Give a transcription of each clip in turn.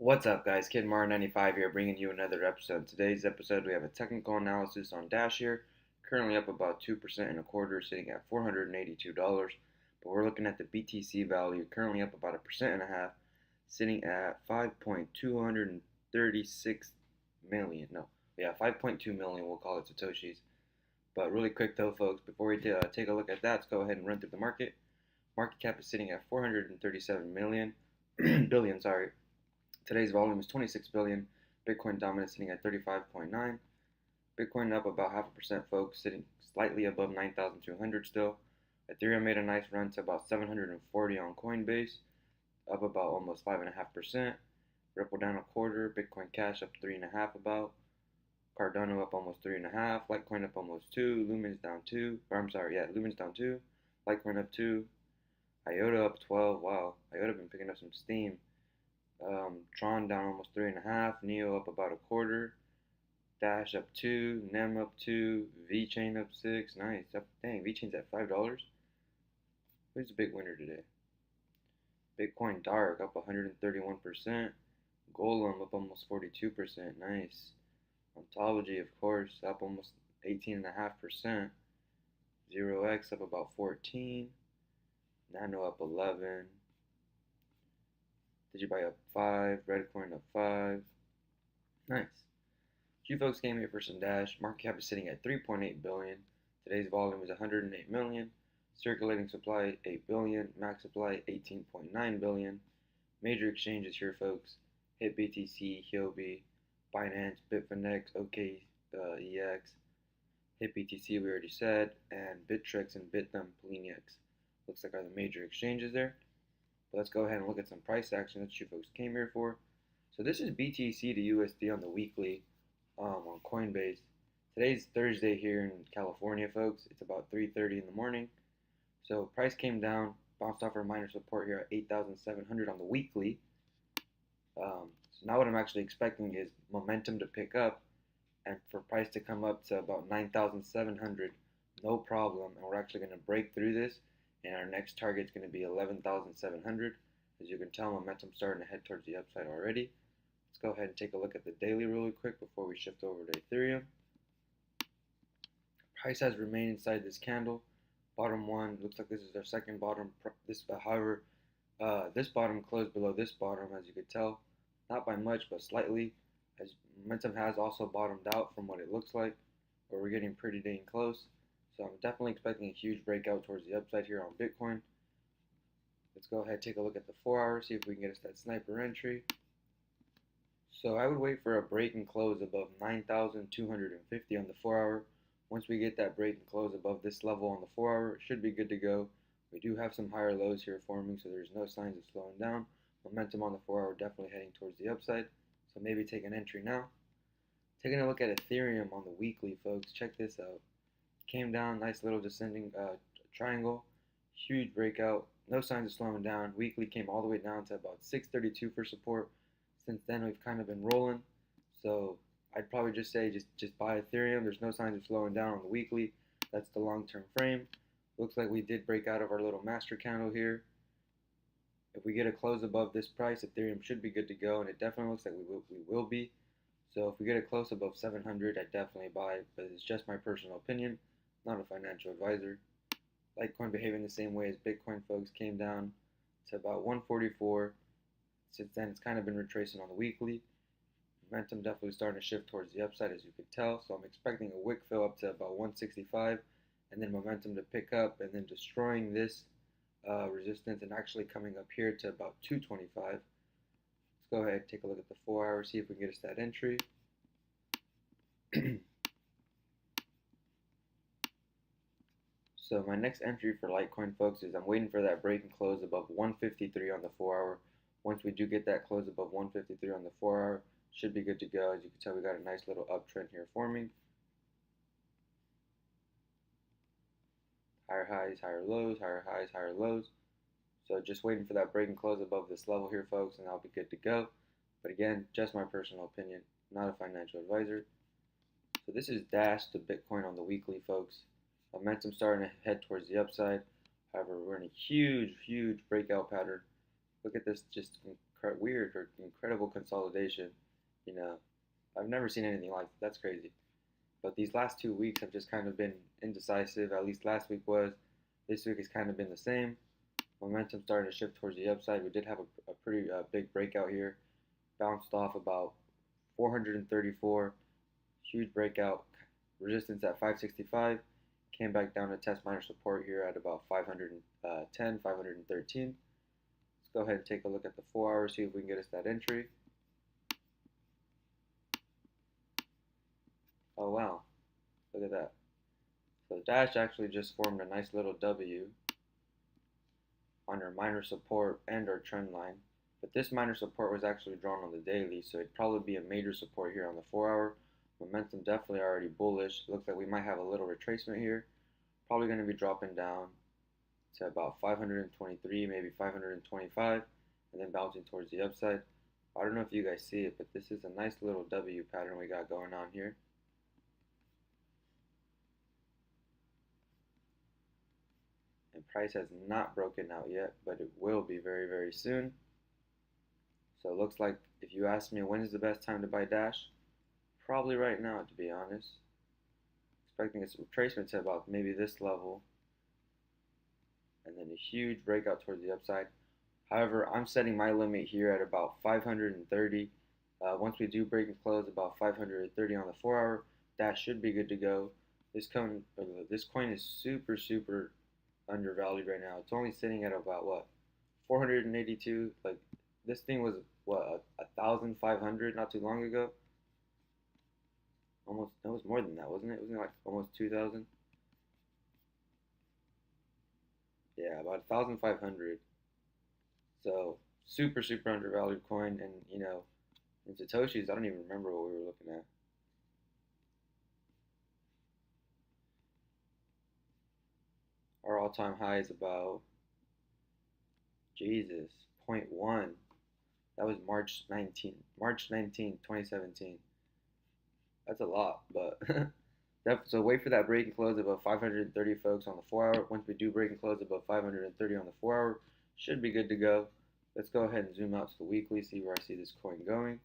What's up, guys? Kid Mar 95 here, bringing you another episode. Today's episode, we have a technical analysis on Dash here, currently up about 2% and a quarter, sitting at $482. But we're looking at the BTC value, currently up about 1.5%, sitting at 5.236 million. No, yeah, 5.2 million. We'll call it satoshis. But really quick though, folks, before we take a look at that, let's go ahead and run through the market. Market cap is sitting at 437 million billion. Sorry. Today's volume is 26 billion. Bitcoin dominant sitting at 35.9. Bitcoin up about 0.5%, folks, sitting slightly above 9,200 still. Ethereum made a nice run to about 740 on Coinbase, up about almost 5.5%. Ripple down a quarter. Bitcoin Cash up 3.5 about. Cardano up almost 3.5. Litecoin up almost 2. Lumen's down 2. Lumen's down 2. Litecoin up 2. IOTA up 12. Wow, IOTA been picking up some steam. Tron down almost 3.5. Neo up about a quarter. Dash up 2. Nem up 2. VeChain up 6. Nice. Dang, VeChain's at $5. Who's the big winner today? Bitcoin Dark up 131%. Golem up almost 42%. Nice. Ontology, of course, up almost 18.5%. 0x up about 14. Nano up 11. Digibyte up 5, Redcoin up 5. Nice. You folks came here for some Dash. Market cap is sitting at 3.8 billion. Today's volume is 108 million. Circulating supply 8 billion. Max supply 18.9 billion. Major exchanges here, folks. Hit BTC, Huobi, Binance, Bitfinex, OKEX. Hit BTC we already said, and Bittrex and Bithumb, Poloniex. Looks like are the major exchanges there. But let's go ahead and look at some price action that you folks came here for. So this is BTC to USD on the weekly on Coinbase. Today's Thursday here in California, folks. It's about 3:30 in the morning. So price came down, bounced off our minor support here at 8,700 on the weekly. So now what I'm actually expecting is momentum to pick up and for price to come up to about 9,700, no problem. And we're actually going to break through this. And our next target is going to be 11,700. As you can tell, momentum's starting to head towards the upside already. Let's go ahead and take a look at the daily really quick before we shift over to Ethereum. Price has remained inside this candle. Bottom one, looks like this is our second bottom. However, this bottom closed below this bottom, as you could tell. Not by much, but slightly. As momentum has also bottomed out from what it looks like, but we're getting pretty dang close. So I'm definitely expecting a huge breakout towards the upside here on Bitcoin. Let's go ahead and take a look at the 4 hour, see if we can get us that sniper entry. So I would wait for a break and close above 9,250 on the 4 hour. Once we get that break and close above this level on the 4 hour, it should be good to go. We do have some higher lows here forming, so there's no signs of slowing down. Momentum on the 4 hour definitely heading towards the upside. So maybe take an entry now. Taking a look at Ethereum on the weekly, folks. Check this out. Came down, nice little descending triangle, huge breakout, no signs of slowing down. Weekly came all the way down to about 632 for support. Since then we've kind of been rolling, so I'd probably just say just buy Ethereum. There's no signs of slowing down on the weekly. That's the long-term frame. Looks like we did break out of our little master candle here. If we get a close above this price, Ethereum should be good to go, and it definitely looks like we will be. So if we get a close above 700, I'd definitely buy, but it's just my personal opinion. Not a financial advisor. Litecoin behaving the same way as Bitcoin, folks. Came down to about 144. Since then, it's kind of been retracing on the weekly. Momentum definitely starting to shift towards the upside, as you could tell. So I'm expecting a wick fill up to about 165, and then momentum to pick up, and then destroying this resistance, and actually coming up here to about 225. Let's go ahead and take a look at the 4 hour, see if we can get us that entry. So my next entry for Litecoin, folks, is I'm waiting for that break and close above 153 on the 4 hour. Once we do get that close above 153 on the 4 hour, should be good to go. As you can tell, we got a nice little uptrend here forming. Higher highs, higher lows, higher highs, higher lows. So just waiting for that break and close above this level here, folks, and I'll be good to go. But again, just my personal opinion, not a financial advisor. So this is Dash to Bitcoin on the weekly, folks. Momentum starting to head towards the upside. However, we're in a huge breakout pattern. Look at this just weird or incredible consolidation. You know, I've never seen anything like that. That's crazy. But these last 2 weeks have just kind of been indecisive. At least last week was. This week has kind of been the same. Momentum started to shift towards the upside. We did have a pretty big breakout here. Bounced off about 434. Huge breakout. Resistance at 565. Came back down to test minor support here at about 510, 513. Let's go ahead and take a look at the 4 hour, see if we can get us that entry. Oh wow, look at that. So Dash actually just formed a nice little W on our minor support and our trend line. But this minor support was actually drawn on the daily, so it'd probably be a major support here on the 4 hour. Momentum definitely already bullish. Looks like we might have a little retracement here. Probably going to be dropping down to about 523, maybe 525, and then bouncing towards the upside. I don't know if you guys see it, but this is a nice little W pattern we got going on here. And price has not broken out yet, but it will be very, very soon. So it looks like, if you ask me when is the best time to buy Dash, probably right now, to be honest. Expecting a retracement to about maybe this level, and then a huge breakout towards the upside. However, I'm setting my limit here at about 530. Once we do break and close about 530 on the 4 hour, Dash should be good to go. This coin is super undervalued right now. It's only sitting at about what, 482. Like, this thing was what, 1,500 not too long ago. Almost, that was more than that, wasn't it? Wasn't it like almost 2,000? Yeah, about 1,500. So super undervalued coin, and in Satoshis, I don't even remember what we were looking at. Our all-time high is about, Jesus, zero point 0.1. That was March 19, 2017. That's a lot, but so wait for that break and close above 530, folks, on the 4 hour. Once we do break and close above 530 on the 4 hour, should be good to go. Let's go ahead and zoom out to the weekly, see where I see this coin going.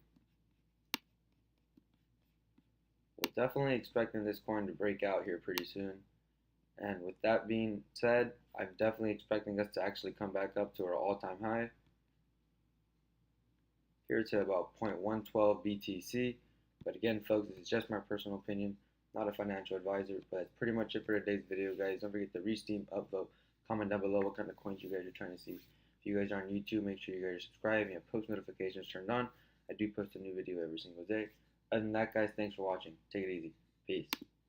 We're definitely expecting this coin to break out here pretty soon. And with that being said, I'm definitely expecting us to actually come back up to our all-time high. Here to about 0.112 BTC. But again, folks, this is just my personal opinion, not a financial advisor. But that's pretty much it for today's video, guys. Don't forget to re-steam, upvote, comment down below what kind of coins you guys are trying to see. If you guys are on YouTube, make sure you guys are subscribed and have post notifications turned on. I do post a new video every single day. Other than that, guys, thanks for watching. Take it easy. Peace.